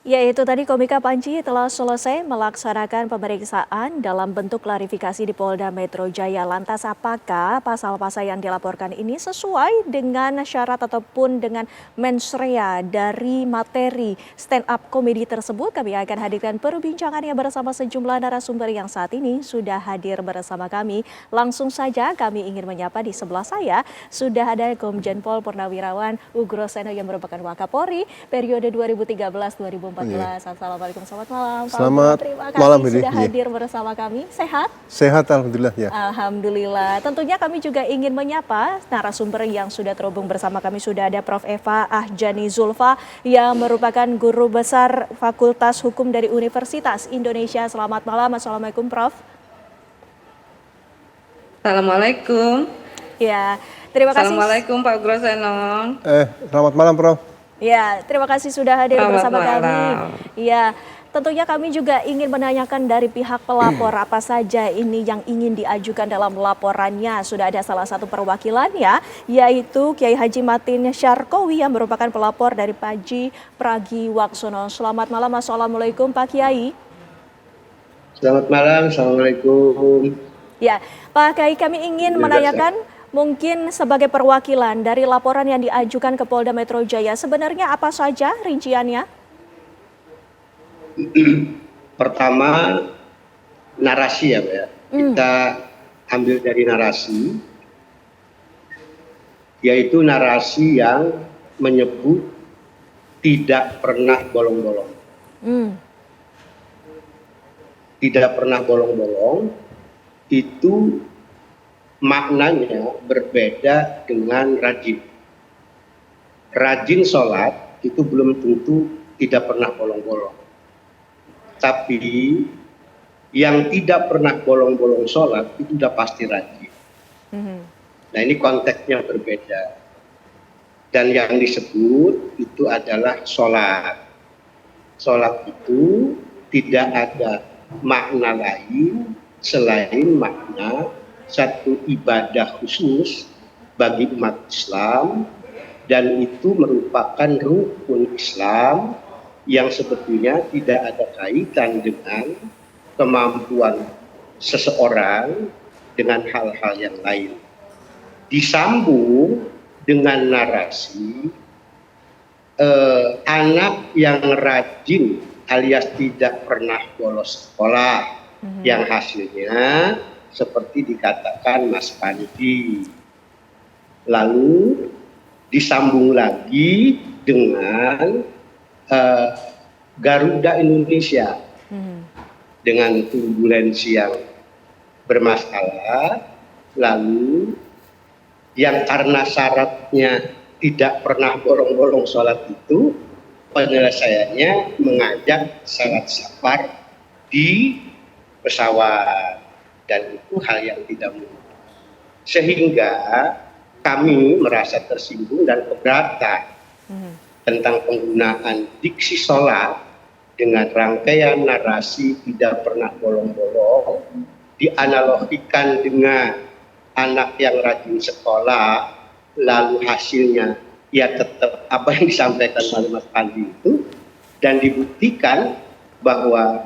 Ya, itu tadi Komika Panji telah selesai melaksanakan pemeriksaan dalam bentuk klarifikasi di Polda Metro Jaya. Lantas apakah pasal-pasal yang dilaporkan ini sesuai dengan syarat ataupun dengan mens rea dari materi stand up komedi tersebut? Kami akan hadirkan perbincangannya bersama sejumlah narasumber yang saat ini sudah hadir bersama kami. Langsung saja kami ingin menyapa di sebelah saya sudah ada Komjen Pol Purnawirawan Ugro Seno yang merupakan Wakapolri periode 2013-2014. Assalamualaikum, selamat malam Pak Ugro. Selamat Terima malam kasih ini. sudah hadir bersama kami. Sehat? Sehat alhamdulillah ya. Alhamdulillah. Tentunya kami juga ingin menyapa narasumber yang sudah terhubung bersama kami. Sudah ada Prof. Eva Ahjani Zulfa yang merupakan guru besar Fakultas Hukum dari Universitas Indonesia. Selamat malam. Assalamualaikum Prof. Assalamualaikum. Ya, terima kasih. Assalamualaikum Pak Ugro Seno. Selamat malam Prof. Ya, terima kasih sudah hadir Selamat bersama kami. malam. Ya, tentunya kami juga ingin menanyakan dari pihak pelapor apa saja ini yang ingin diajukan dalam laporannya. Sudah ada salah satu perwakilannya, yaitu Kiai Haji Matin Syarkowi yang merupakan pelapor dari Panji Pragiwaksono. Selamat malam, Assalamualaikum Pak Kiai. Selamat malam, Assalamualaikum. Ya, Pak Kiai, kami ingin menanyakan mungkin sebagai perwakilan dari laporan yang diajukan ke Polda Metro Jaya, sebenarnya apa saja rinciannya? Pertama, narasi ya, Pak, ya. Kita ambil dari narasi, yaitu narasi yang menyebut tidak pernah bolong-bolong. Tidak pernah bolong-bolong, itu maknanya berbeda dengan rajin. Rajin sholat itu belum tentu tidak pernah bolong-bolong. Tapi yang tidak pernah bolong-bolong sholat itu sudah pasti rajin. Nah, ini konteksnya berbeda. Dan yang disebut itu adalah sholat. Sholat itu tidak ada makna lain selain makna satu ibadah khusus bagi umat Islam, dan itu merupakan rukun Islam yang sebetulnya tidak ada kaitan dengan kemampuan seseorang dengan hal-hal yang lain. Disambung dengan narasi anak yang rajin alias tidak pernah bolos sekolah, yang hasilnya seperti dikatakan Mas Panji. Lalu disambung lagi dengan Garuda Indonesia dengan turbulensi yang bermasalah, lalu yang karena syaratnya tidak pernah bolong-bolong sholat itu, penyelesaiannya mengajak salat safar di pesawat, dan itu hal yang tidak mungkin. Sehingga kami merasa tersinggung dan keberatan tentang penggunaan diksi sholat dengan rangkaian narasi tidak pernah bolong-bolong dianalogikan dengan anak yang rajin sekolah, lalu hasilnya ya tetap apa yang disampaikan oleh Mas Panji itu, dan dibuktikan bahwa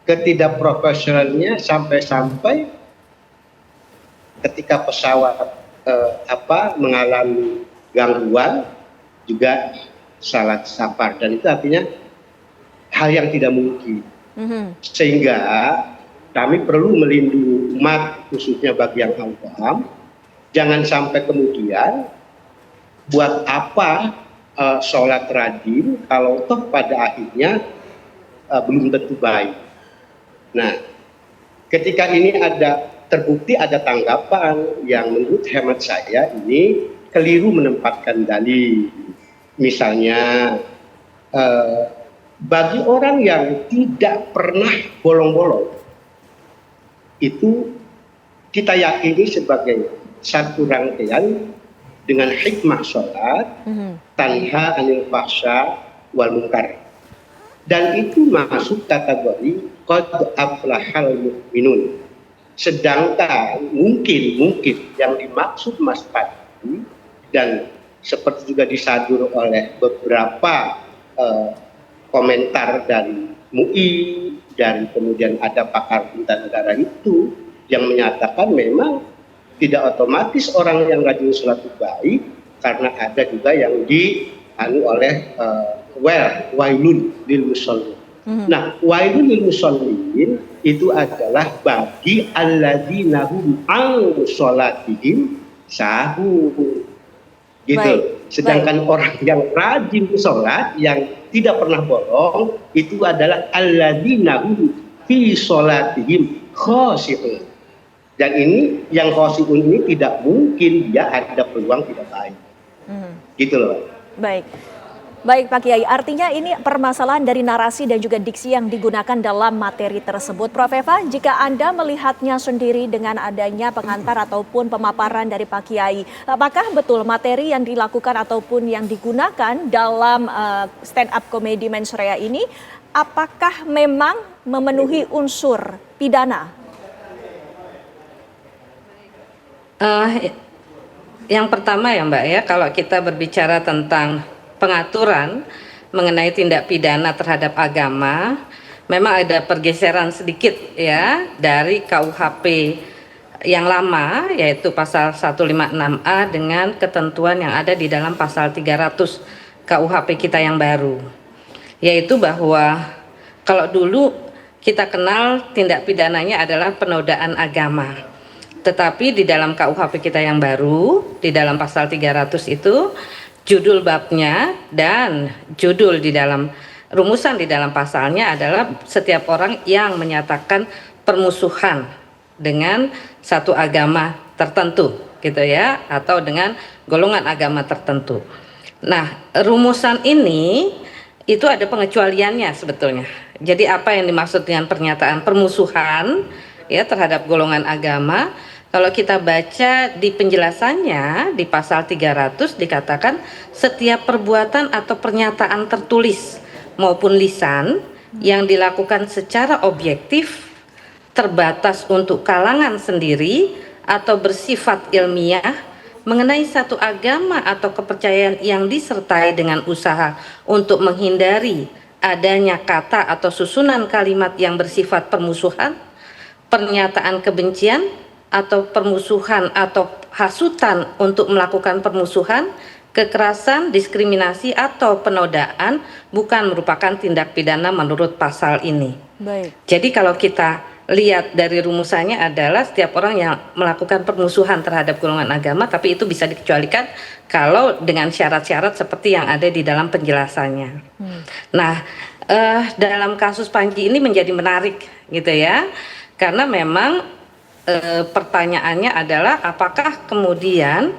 ketidakprofesionalnya sampai-sampai ketika pesawat mengalami gangguan juga salat safar, dan itu artinya hal yang tidak mungkin. Sehingga kami perlu melindungi umat, khususnya bagi yang awam. Jangan sampai kemudian buat apa sholat rajin kalau toh pada akhirnya belum tentu baik. Nah, ketika ini terbukti ada tanggapan yang menurut hemat saya ini keliru menempatkan dalil. Misalnya bagi orang yang tidak pernah bolong-bolong, itu kita yakini sebagai satu rangkaian dengan hikmah sholat, tanha anil fahsya wal munkar, dan itu masuk kategori qad aflahal mu'minun. Sedangkan mungkin yang dimaksud Mas Panji dan seperti juga disadur oleh beberapa komentar dari MUI, dan kemudian ada pakar hukum negara itu yang menyatakan memang tidak otomatis orang yang rajin sholat itu baik, karena ada juga yang oleh wailun lil musallin. Nah, wailun lil musallin itu adalah bagi alladzina hum an sholatihim sahun. Gitu. Baik. Sedangkan orang yang rajin sholat, yang tidak pernah bolong, itu adalah alladzina hum fi sholatihim khoshi'un. Dan ini yang khoshi'un ini tidak mungkin dia ada peluang tidak baik. Gitu loh. Baik. Baik Pak Kiai, artinya ini permasalahan dari narasi dan juga diksi yang digunakan dalam materi tersebut. Prof. Eva, jika Anda melihatnya sendiri dengan adanya pengantar ataupun pemaparan dari Pak Kiai, apakah betul materi yang dilakukan ataupun yang digunakan dalam stand up comedy Mens Rea ini, apakah memang memenuhi unsur pidana? Yang pertama ya Mbak ya, kalau kita berbicara tentang pengaturan mengenai tindak pidana terhadap agama, memang ada pergeseran sedikit ya dari KUHP yang lama, yaitu pasal 156A dengan ketentuan yang ada di dalam pasal 300 KUHP kita yang baru, yaitu bahwa kalau dulu kita kenal tindak pidananya adalah penodaan agama, tetapi di dalam KUHP kita yang baru, di dalam pasal 300 itu judul babnya dan judul di dalam rumusan di dalam pasalnya adalah setiap orang yang menyatakan permusuhan dengan satu agama tertentu gitu ya, atau dengan golongan agama tertentu. Nah, rumusan ini itu ada pengecualiannya sebetulnya. Jadi apa yang dimaksud dengan pernyataan permusuhan ya terhadap golongan agama? Kalau kita baca di penjelasannya di pasal 300 dikatakan setiap perbuatan atau pernyataan tertulis maupun lisan yang dilakukan secara objektif, terbatas untuk kalangan sendiri atau bersifat ilmiah mengenai satu agama atau kepercayaan yang disertai dengan usaha untuk menghindari adanya kata atau susunan kalimat yang bersifat permusuhan, pernyataan kebencian, atau permusuhan atau hasutan untuk melakukan permusuhan, kekerasan, diskriminasi atau penodaan bukan merupakan tindak pidana menurut pasal ini. Baik. Jadi kalau kita lihat dari rumusannya adalah setiap orang yang melakukan permusuhan terhadap golongan agama, tapi itu bisa dikecualikan kalau dengan syarat-syarat seperti yang ada di dalam penjelasannya. Nah, dalam kasus Panji ini menjadi menarik gitu ya, karena memang pertanyaannya adalah apakah kemudian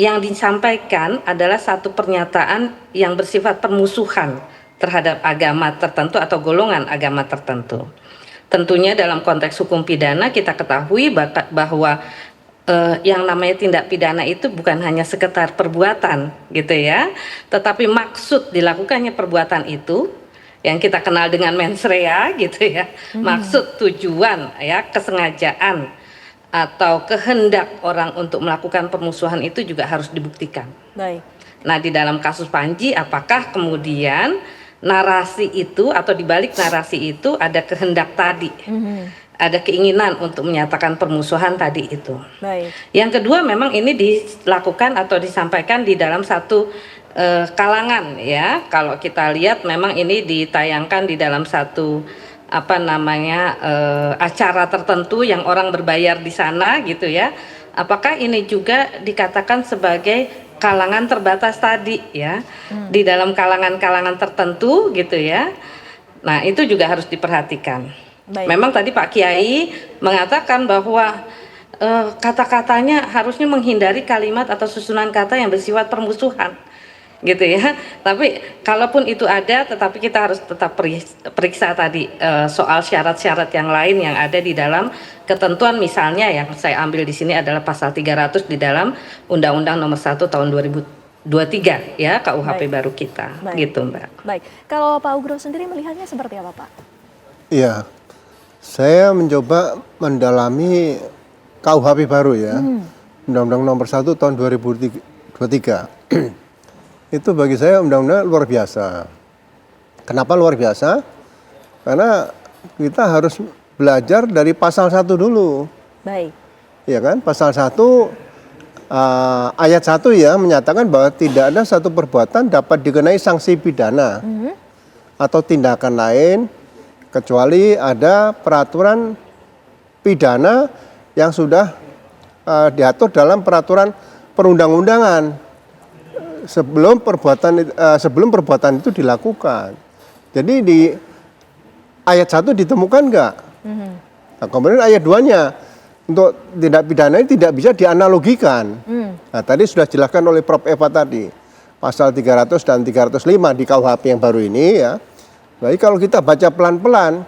yang disampaikan adalah satu pernyataan yang bersifat permusuhan terhadap agama tertentu atau golongan agama tertentu. Tentunya dalam konteks hukum pidana kita ketahui bahwa yang namanya tindak pidana itu bukan hanya sekedar perbuatan gitu ya, tetapi maksud dilakukannya perbuatan itu yang kita kenal dengan mens rea gitu ya, maksud, tujuan ya, kesengajaan atau kehendak orang untuk melakukan permusuhan itu juga harus dibuktikan. Baik. Nah, di dalam kasus Panji apakah kemudian narasi itu atau dibalik narasi itu ada kehendak tadi, ada keinginan untuk menyatakan permusuhan tadi itu. Baik. Yang kedua memang ini dilakukan atau disampaikan di dalam satu kalangan ya. Kalau kita lihat memang ini ditayangkan di dalam satu acara tertentu yang orang berbayar di sana gitu ya. Apakah ini juga dikatakan sebagai kalangan terbatas tadi ya, di dalam kalangan-kalangan tertentu gitu ya. Nah, itu juga harus diperhatikan. Baik. Memang tadi Pak Kiai mengatakan bahwa kata-katanya harusnya menghindari kalimat atau susunan kata yang bersifat permusuhan gitu ya. Tapi kalaupun itu ada, tetapi kita harus tetap periksa tadi soal syarat-syarat yang lain yang ada di dalam ketentuan, misalnya yang saya ambil di sini adalah pasal 300 di dalam Undang-Undang Nomor 1 Tahun 2023 ya, KUHP baru kita. Baik. Gitu Mbak. Baik. Kalau Pak Ugro sendiri melihatnya seperti apa Pak? Iya, saya mencoba mendalami KUHP baru ya, Undang-Undang Nomor 1 Tahun 2023. Itu bagi saya undang-undang luar biasa. Kenapa luar biasa? Karena kita harus belajar dari pasal 1 dulu. Baik. Ya kan? Pasal 1 ayat 1 ya menyatakan bahwa tidak ada satu perbuatan dapat dikenai sanksi pidana atau tindakan lain kecuali ada peraturan pidana yang sudah diatur dalam peraturan perundang-undangan sebelum perbuatan itu dilakukan. Jadi di ayat 1 ditemukan enggak? Nah, kemudian ayat 2-nya untuk tindak pidana ini tidak bisa dianalogikan. Nah, tadi sudah dijelaskan oleh Prof. Eva tadi. Pasal 300 dan 305 di KUHP yang baru ini ya. Jadi kalau kita baca pelan-pelan,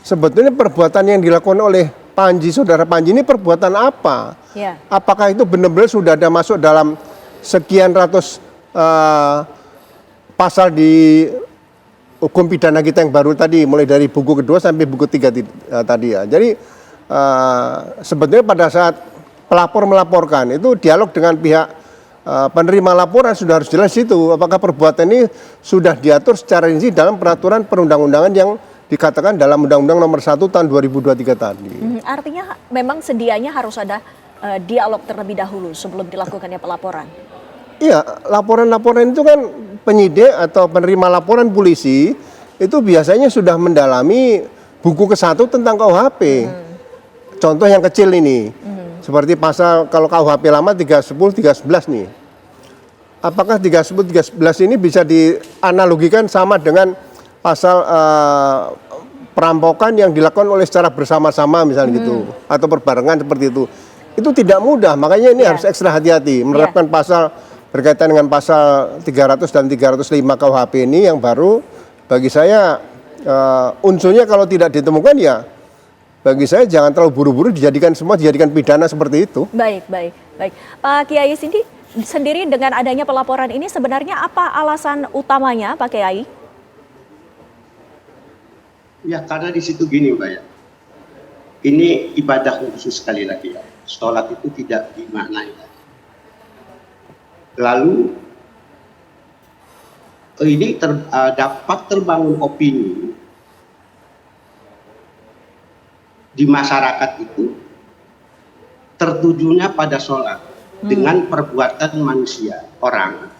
sebetulnya perbuatan yang dilakukan oleh Panji, saudara Panji ini perbuatan apa? Ya. Apakah itu benar-benar sudah ada masuk dalam sekian ratus pasal di hukum pidana kita yang baru tadi, mulai dari buku kedua sampai buku 3 tadi ya. Jadi sebetulnya pada saat pelapor melaporkan itu dialog dengan pihak penerima laporan sudah harus jelas itu apakah perbuatan ini sudah diatur secara rinci dalam peraturan perundang-undangan yang dikatakan dalam Undang-Undang Nomor 1 Tahun 2023 tadi. Artinya memang sedianya harus ada dialog terlebih dahulu sebelum dilakukannya pelaporan. Iya, laporan-laporan itu kan penyidik atau penerima laporan polisi itu biasanya sudah mendalami buku ke-1 tentang KUHP. Contoh yang kecil ini, seperti pasal kalau KUHP lama 310, 311 nih. Apakah 310, 311 ini bisa dianalogikan sama dengan pasal perampokan yang dilakukan oleh secara bersama-sama misalnya gitu, atau berbarengan seperti itu tidak mudah, makanya ini harus ekstra hati-hati menerapkan pasal berkaitan dengan pasal 300 dan 305 KUHP ini yang baru. Bagi saya unsurnya kalau tidak ditemukan ya bagi saya jangan terlalu buru-buru dijadikan pidana seperti itu. Baik. Pak Kiai sendiri dengan adanya pelaporan ini sebenarnya apa alasan utamanya Pak Kiai? Ya karena di situ gini Mbak ya, ini ibadah khusus sekali lagi ya, sholat itu tidak dimaknai. Lalu ini dapat terbangun opini di masyarakat itu tertujunya pada sholat dengan perbuatan manusia, orang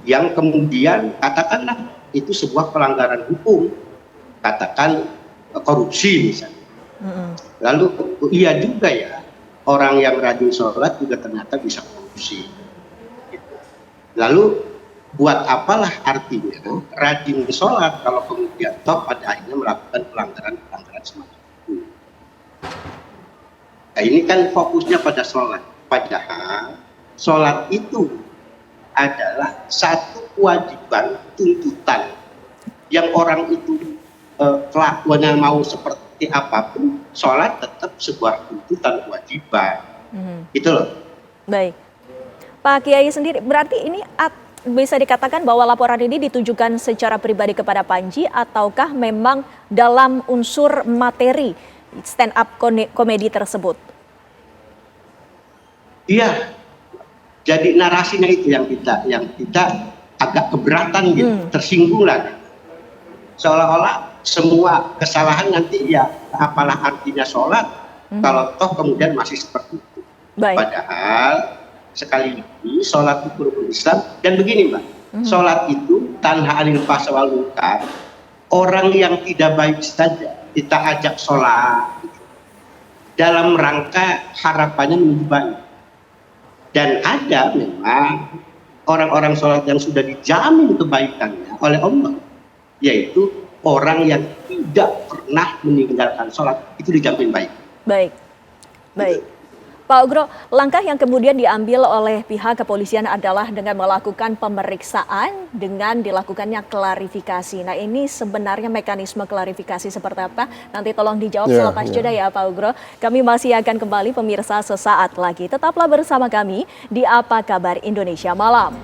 yang kemudian katakanlah itu sebuah pelanggaran hukum, katakan korupsi misalnya. Lalu iya juga ya, orang yang rajin sholat juga ternyata bisa korupsi. Lalu buat apalah artinya rajin sholat kalau kemudian toh pada akhirnya melakukan pelanggaran semacam itu. Nah ini kan fokusnya pada sholat. Padahal sholat itu adalah satu kewajiban tuntutan yang orang itu kelakuannya mau seperti apapun, sholat tetap sebuah tuntutan kewajiban. Itu loh. Baik. Pak Kiai sendiri, berarti ini bisa dikatakan bahwa laporan ini ditujukan secara pribadi kepada Panji ataukah memang dalam unsur materi stand up komedi tersebut? Iya, jadi narasinya itu yang kita agak keberatan gitu, tersinggung lah. Seolah-olah semua kesalahan nanti ya apalah artinya sholat kalau toh kemudian masih seperti itu. Baik. Padahal sekali lagi sholat itu rukun Islam dan begini Mbak, sholat itu tanha anil fahsya wal munkar, orang yang tidak baik saja kita ajak sholat dalam rangka harapannya menuju baik. Dan ada memang orang-orang sholat yang sudah dijamin kebaikannya oleh Allah, yaitu orang yang tidak pernah meninggalkan sholat, itu dijamin baik. Baik. Pak Ugro, langkah yang kemudian diambil oleh pihak kepolisian adalah dengan melakukan pemeriksaan dengan dilakukannya klarifikasi. Nah ini sebenarnya mekanisme klarifikasi seperti apa? Nanti tolong dijawab selepas jeda ya Pak Ugro. Kami masih akan kembali pemirsa sesaat lagi. Tetaplah bersama kami di Apa Kabar Indonesia Malam.